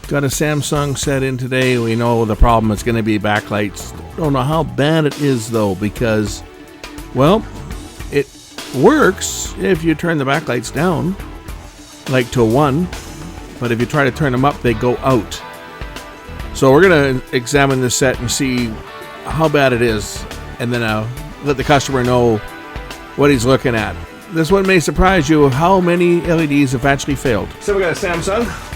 Got a Samsung set in today. We know the problem is going to be backlights. Don't know how bad it is though, because, well, it works if you turn the backlights down, like to 1, but if you try to turn them up, they go out. So we're going to examine this set and see how bad it is, and then let the customer know what he's looking at. This one may surprise you of how many LEDs have actually failed. So we got a Samsung.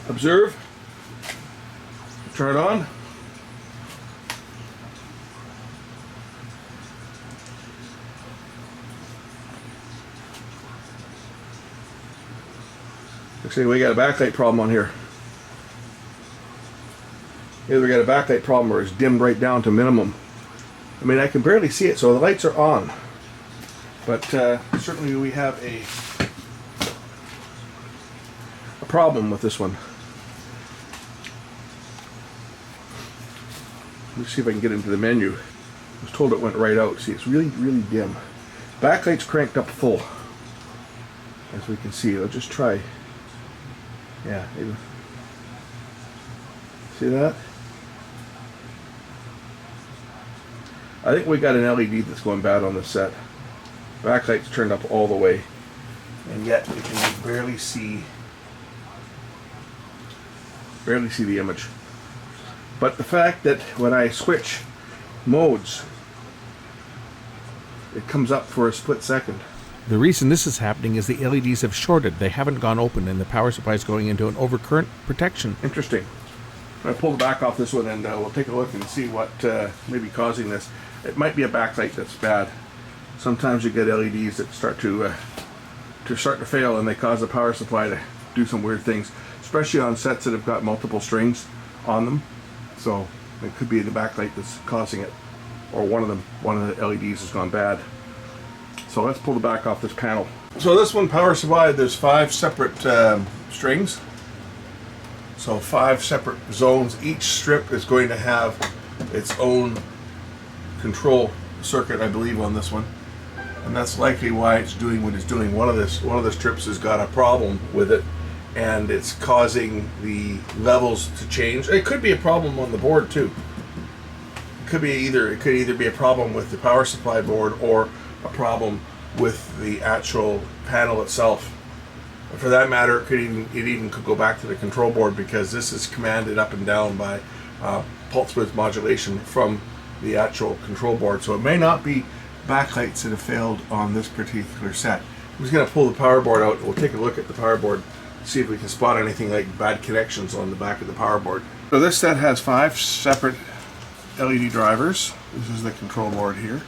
Observe. Turn it on. Looks like we got a backlight problem on here. Either we got a backlight problem or it's dimmed right down to minimum. I mean, I can barely see it, so the lights are on. But certainly we have a problem with this one. Let's see if I can get into the menu. I was told it went right out. See, it's really, really dim. Backlight's cranked up full, as we can see. I'll just try. Yeah, maybe. See that? I think we got an LED that's going bad on this set. Backlight's turned up all the way, and yet we can barely see the image. But the fact that when I switch modes, it comes up for a split second. The reason this is happening is the LEDs have shorted. They haven't gone open, and the power supply is going into an overcurrent protection. Interesting. I'm going to pull the back off this one, and we'll take a look and see what may be causing this. It might be a backlight that's bad. Sometimes you get LEDs that start to fail, and they cause the power supply to do some weird things, especially on sets that have got multiple strings on them. So it could be the backlight that's causing it, or one of the LEDs has gone bad. So let's pull the back off this panel. So this one, power supply, there's 5 separate strings. So 5 separate zones. Each strip is going to have its own control circuit, I believe, on this one. And that's likely why it's doing what it's doing. One of the strips has got a problem with it, and it's causing the levels to change. It could be a problem on the board too. It could either be a problem with the power supply board or a problem with the actual panel itself. For that matter, it even could go back to the control board, because this is commanded up and down by pulse width modulation from the actual control board. So it may not be backlights that have failed on this particular set. I'm just going to pull the power board out. We'll take a look at the power board, see if we can spot anything like bad connections on the back of the power board. So this set has 5 separate LED drivers. This is the control board here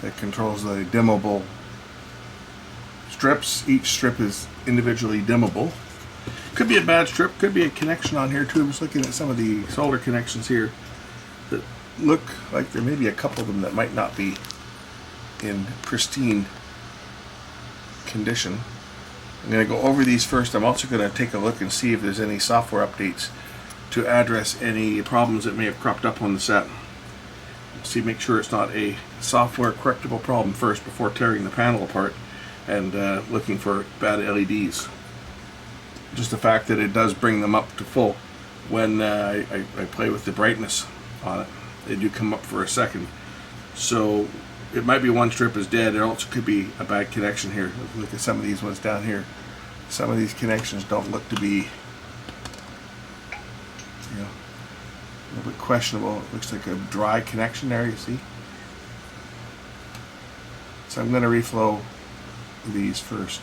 that controls the dimmable strips. Each strip is individually dimmable. Could be a bad strip, could be a connection on here too. I'm just looking at some of the solder connections here that look like there may be a couple of them that might not be in pristine condition. I'm going to go over these first. I'm also going to take a look and see if there's any software updates to address any problems that may have cropped up on the set. Make sure it's not a software correctable problem first before tearing the panel apart and looking for bad LEDs. Just the fact that it does bring them up to full when I play with the brightness on it. They do come up for a second. So it might be one strip is dead. It also could be a bad connection here. Look at some of these ones down here. Some of these connections don't look to be, a little bit questionable. It looks like a dry connection there, you see? So I'm going to reflow these first.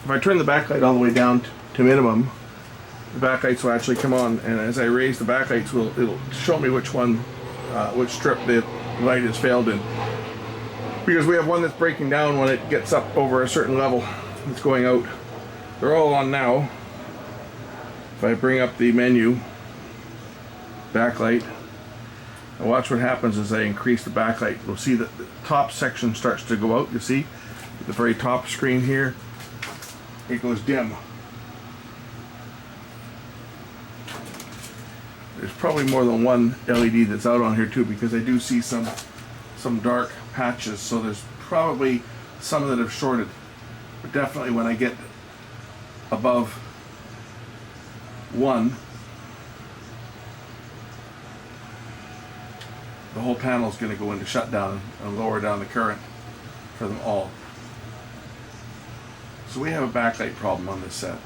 If I turn the backlight all the way down to minimum, the backlights will actually come on, and as I raise the backlights, it'll show me which one, which strip the light has failed in. Because we have one that's breaking down when it gets up over a certain level. It's going out. They're all on now. If I bring up the menu, backlight, and watch what happens as I increase the backlight. You'll see that the top section starts to go out. You see, at the very top screen here, it goes dim. There's probably more than one LED that's out on here too, because I do see some dark patches, so there's probably some that have shorted. But definitely when I get above 1, the whole panel is going to go into shutdown and lower down the current for them all. So we have a backlight problem on this set.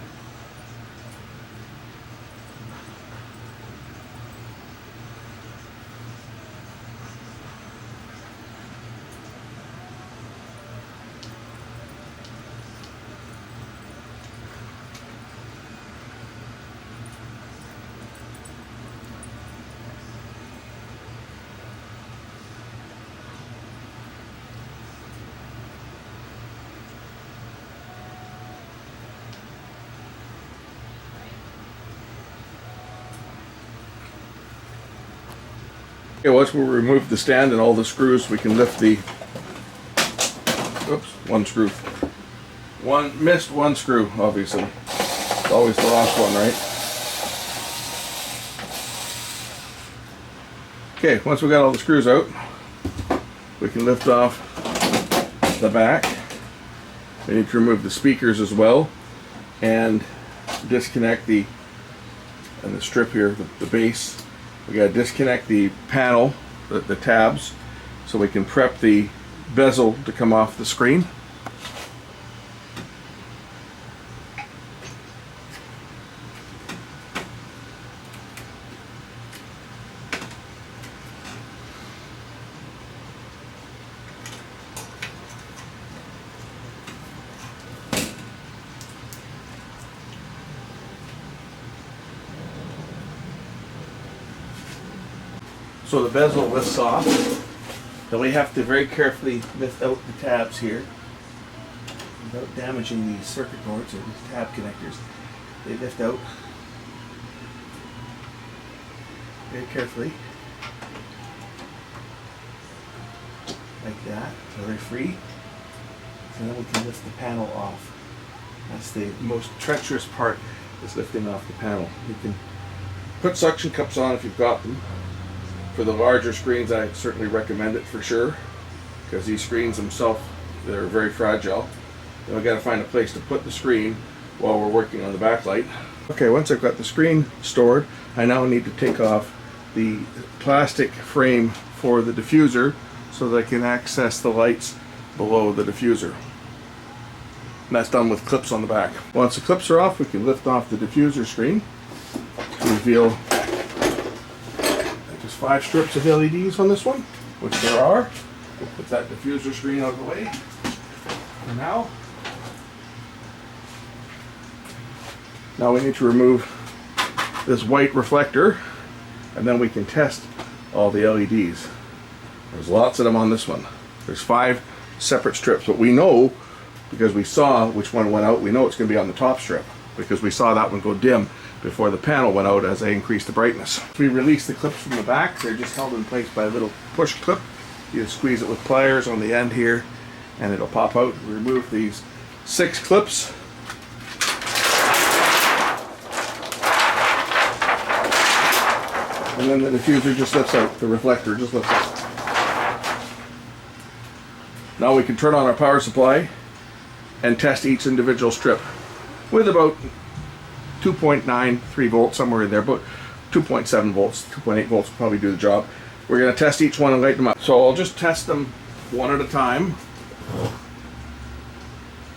Okay, once we remove the stand and all the screws, we can lift the, oops, one screw. Missed one screw, obviously. It's always the last one, right? Okay, once we got all the screws out, we can lift off the back. We need to remove the speakers as well, and disconnect the strip here, the base. We got to disconnect the panel, the tabs, so we can prep the bezel to come off the screen. So the bezel lifts off. Then we have to very carefully lift out the tabs here without damaging these circuit boards or these tab connectors. They lift out very carefully, like that, so they're free. And then we can lift the panel off. That's the most treacherous part, is lifting off the panel. You can put suction cups on if you've got them. For the larger screens, I certainly recommend it for sure, because these screens themselves, they're very fragile. Then we've got to find a place to put the screen while we're working on the backlight. Okay, once I've got the screen stored, I now need to take off the plastic frame for the diffuser so that I can access the lights below the diffuser. And that's done with clips on the back. Once the clips are off, we can lift off the diffuser screen to reveal 5 strips of LEDs on this one, which there are. We'll put that diffuser screen out of the way for now. Now we need to remove this white reflector, and then we can test all the LEDs. There's lots of them on this one. There's 5 separate strips, but we know, because we saw which one went out, we know it's going to be on the top strip, because we saw that one go dim before the panel went out as I increased the brightness. We release the clips from the back. They're just held in place by a little push clip. You just squeeze it with pliers on the end here and it'll pop out. We remove these 6 clips. And then the diffuser just lifts out, the reflector just lifts out. Now we can turn on our power supply and test each individual strip with about 2.93 volts, somewhere in there, but 2.7 volts, 2.8 volts will probably do the job. We're going to test each one and light them up. So I'll just test them one at a time.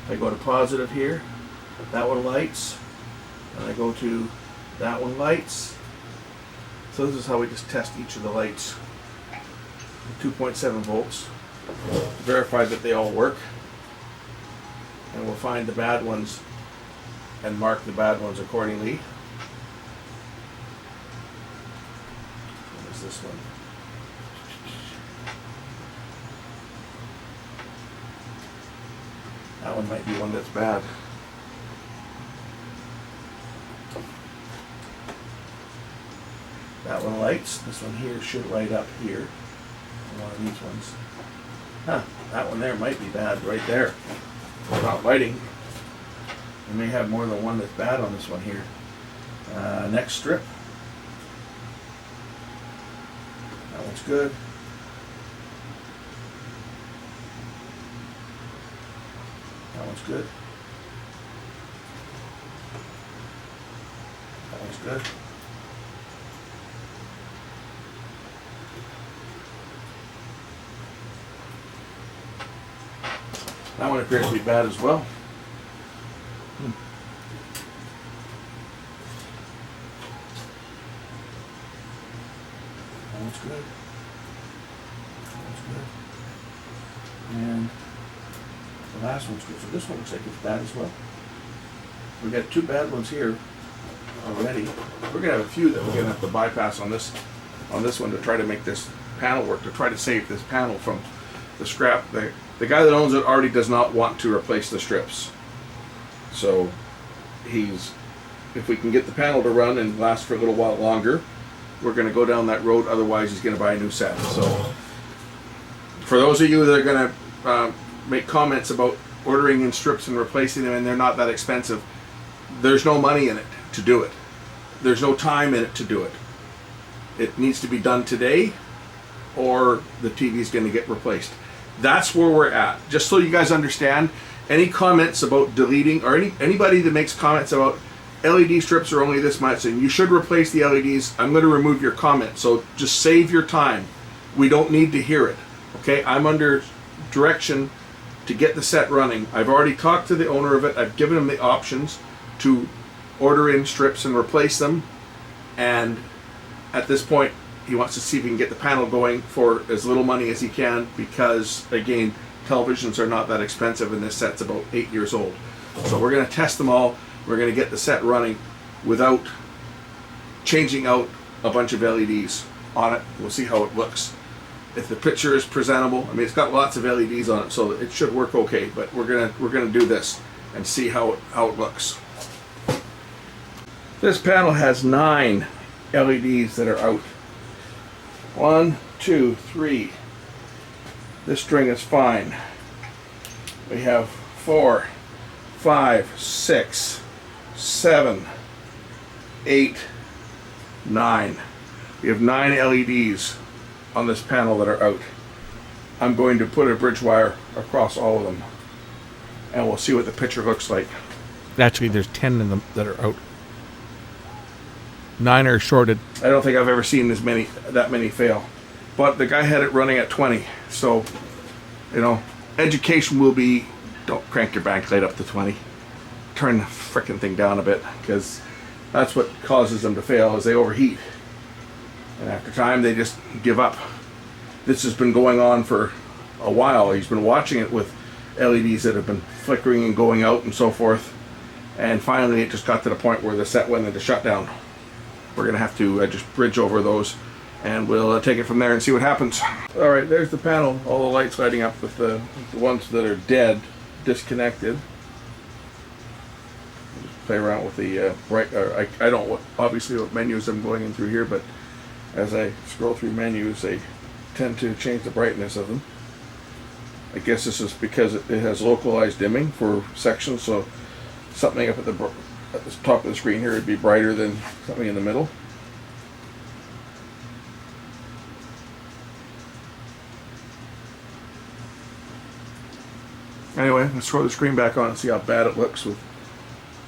I go to positive here, that one lights, and I go to that one lights. So this is how we just test each of the lights. 2.7 volts. Verify that they all work. And we'll find the bad ones and mark the bad ones accordingly. What is this one? That one might be one that's bad. That one lights. This one here should light up here. One of these ones. Huh, that one there might be bad right there. It's not lighting. We may have more than one that's bad on this one here. Next strip. That one's good. That one's good. That one's good. That one appears to be bad as well. That one's good. That one's good. And the last one's good. So this one looks like it's bad as well. We've got two bad ones here already. We're gonna have a few that we're gonna have to bypass on this one to try to make this panel work, to try to save this panel from the scrap. The guy that owns it already does not want to replace the strips. So if we can get the panel to run and last for a little while longer, we're going to go down that road. Otherwise, he's going to buy a new set. So for those of you that are going to make comments about ordering in strips and replacing them, and they're not that expensive, there's no money in it to do it. There's no time in it to do it. It needs to be done today, or the TV is going to get replaced. That's where we're at. Just so you guys understand, any comments about deleting, or anybody that makes comments about LED strips are only this much and you should replace the LEDs, I'm going to remove your comment. So just save your time. We don't need to hear it. Okay, I'm under direction to get the set running. I've already talked to the owner of it. I've given him the options to order in strips and replace them. And at this point, he wants to see if he can get the panel going for as little money as he can, because again, televisions are not that expensive and this set's about 8 years old. So we're going to test them all. We're going to get the set running without changing out a bunch of LEDs on it. We'll see how it looks. If the picture is presentable, I mean, it's got lots of LEDs on it, so it should work okay, but we're gonna do this and see how it looks. This panel has 9 LEDs that are out. 1, 2, 3. This string is fine. We have 4, 5, 6, 7, 8, 9. We have 9 LEDs on this panel that are out. I'm going to put a bridge wire across all of them, and we'll see what the picture looks like. Actually, there's 10 in them that are out. 9 are shorted. I don't think I've ever seen that many fail. But the guy had it running at 20. So, you know, education will be, don't crank your backlight up to 20. Turn the frickin' thing down a bit, because that's what causes them to fail, is they overheat. And after time, they just give up. This has been going on for a while. He's been watching it with LEDs that have been flickering and going out and so forth. And finally, it just got to the point where the set went into shutdown. We're going to have to just bridge over those, and we'll take it from there and see what happens. All right, there's the panel. All the lights lighting up with the ones that are dead, disconnected. Just play around with the bright. I don't know obviously what menus I'm going in through here, but as I scroll through menus, they tend to change the brightness of them. I guess this is because it has localized dimming for sections, so something up at the top of the screen here would be brighter than something in the middle. Anyway, let's throw the screen back on and see how bad it looks with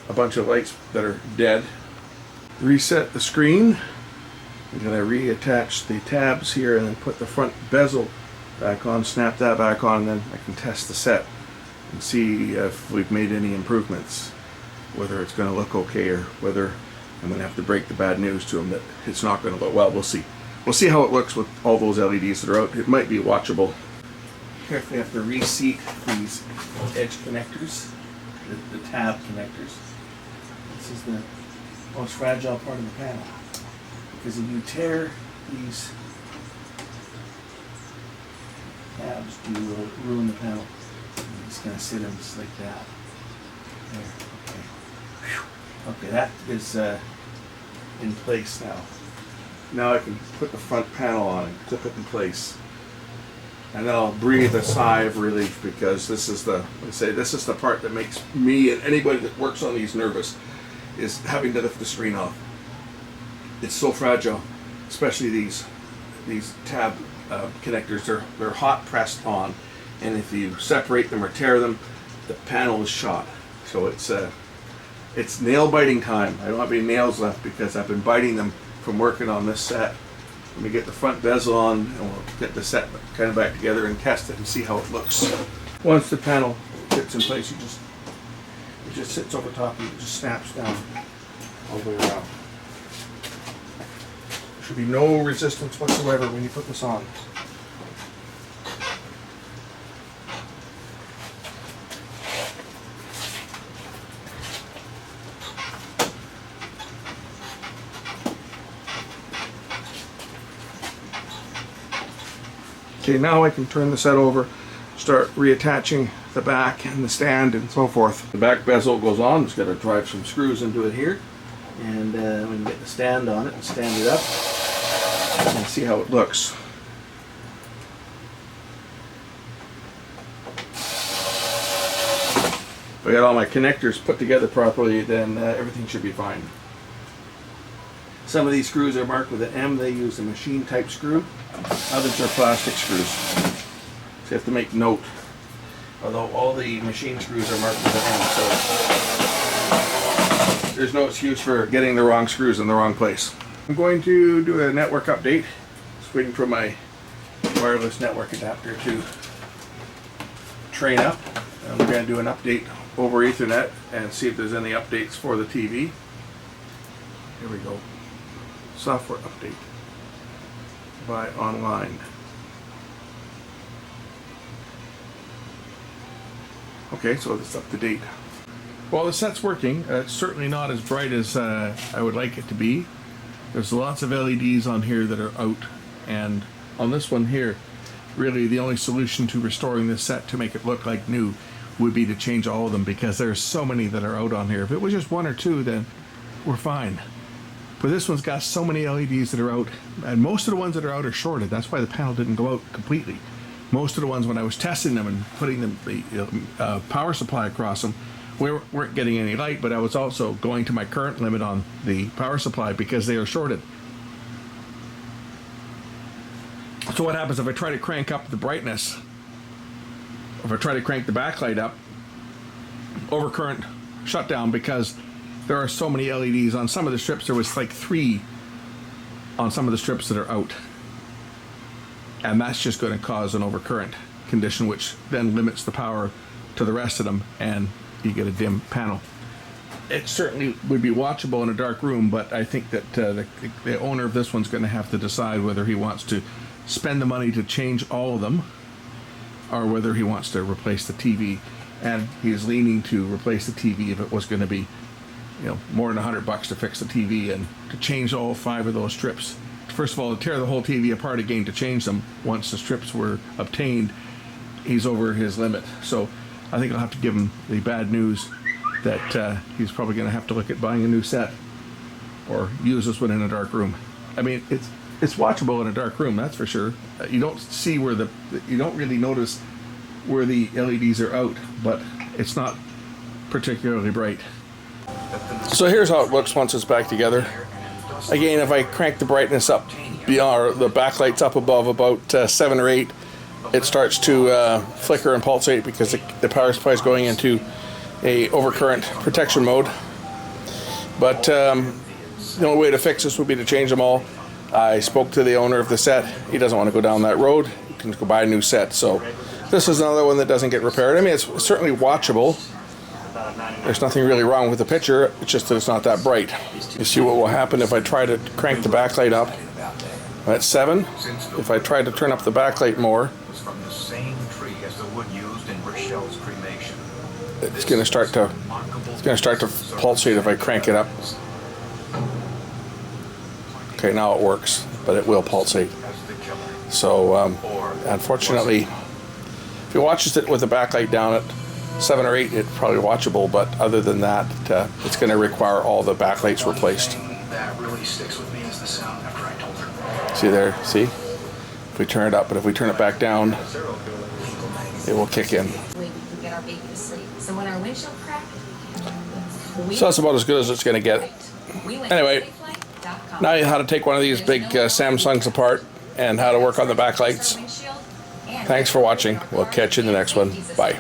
a bunch of lights that are dead. Reset the screen. I'm going to reattach the tabs here and then put the front bezel back on, snap that back on, and then I can test the set and see if we've made any improvements, whether it's going to look okay or whether I'm going to have to break the bad news to them that it's not going to look well. We'll see. We'll see how it looks with all those LEDs that are out. It might be watchable. Carefully have to reseat these edge connectors, the tab connectors. This is the most fragile part of the panel. Because if you tear these tabs, you will ruin the panel. I'm just going to sit in just like that. There, okay. Whew. Okay, that is in place now. Now I can put the front panel on and clip it in place. And then I'll breathe a sigh of relief, because this is the, this is the part that makes me and anybody that works on these nervous, is having to lift the screen off. It's so fragile, especially these tab connectors. They're hot pressed on, and if you separate them or tear them, the panel is shot. So it's nail biting time. I don't have any nails left because I've been biting them from working on this set. Let me get the front bezel on, and we'll get the set kind of back together and test it and see how it looks. Once the panel fits in place, it just sits over top and it just snaps down all the way around. There should be no resistance whatsoever when you put this on. Okay, now I can turn the set over, start reattaching the back and the stand and so forth. The back bezel goes on. Just got to drive some screws into it here, and we can get the stand on it and stand it up and see how it looks. If I got all my connectors put together properly, then everything should be fine. Some of these screws are marked with an M. They use a machine type screw. Others are plastic screws. So you have to make note. Although all the machine screws are marked with an M, so there's no excuse for getting the wrong screws in the wrong place. I'm going to do a network update. Just waiting for my wireless network adapter to train up. And we're going to do an update over Ethernet and see if there's any updates for the TV. Here we go. Software update by online. Okay, so it's up to date. Well, the set's working. It's certainly not as bright as I would like it to be. There's lots of LEDs on here that are out, and on this one here, really the only solution to restoring this set to make it look like new would be to change all of them, because there's so many that are out on here. If it was just one or two, then we're fine. But this one's got so many LEDs that are out, and most of the ones that are out are shorted. That's why the panel didn't go out completely. Most of the ones, when I was testing them and putting the power supply across them, we weren't getting any light, but I was also going to my current limit on the power supply because they are shorted. So what happens if I try to crank up the brightness, if I try to crank the backlight up, overcurrent shutdown, because there are so many LEDs on some of the strips. There was like 3 on some of the strips that are out, and that's just going to cause an overcurrent condition, which then limits the power to the rest of them, and you get a dim panel. It certainly would be watchable in a dark room, but I think that the owner of this one's going to have to decide whether he wants to spend the money to change all of them, or whether he wants to replace the TV. And he's leaning to replace the TV if it was going to be, you know, more than $100 to fix the TV and to change all 5 of those strips. First of all, to tear the whole TV apart again to change them once the strips were obtained, he's over his limit. So I think I'll have to give him the bad news that he's probably going to have to look at buying a new set or use this one in a dark room. I mean, it's watchable in a dark room, that's for sure. You don't see where you don't really notice where the LEDs are out, but it's not particularly bright. So here's how it looks once it's back together. Again, if I crank the brightness up beyond the backlights up above about 7 or 8, it starts to flicker and pulsate because the power supply is going into a overcurrent protection mode. But the only way to fix this would be to change them all. I spoke to the owner of the set. He doesn't want to go down that road. He can go buy a new set. So this is another one that doesn't get repaired. I mean, it's certainly watchable. There's nothing really wrong with the picture. It's just that it's not that bright. You see what will happen if I try to crank the backlight up at 7. If I try to turn up the backlight more, it's going to start to going to start to pulsate if I crank it up. Okay, now it works, but it will pulsate. So, unfortunately, if you watch it with the backlight down at 7 or 8, it's probably watchable, but other than that, it's going to require all the backlights replaced. That really sticks with me is the sound after I told her. See there? See? If we turn it up, but if we turn it back down, it will kick in. We can get our baby to sleep. So when our windshield cracked, so that's about as good as it's going to get. Anyway, now you know how to take one of these big Samsungs apart and how to work on the backlights. Thanks for watching. We'll catch you in the next one. Bye.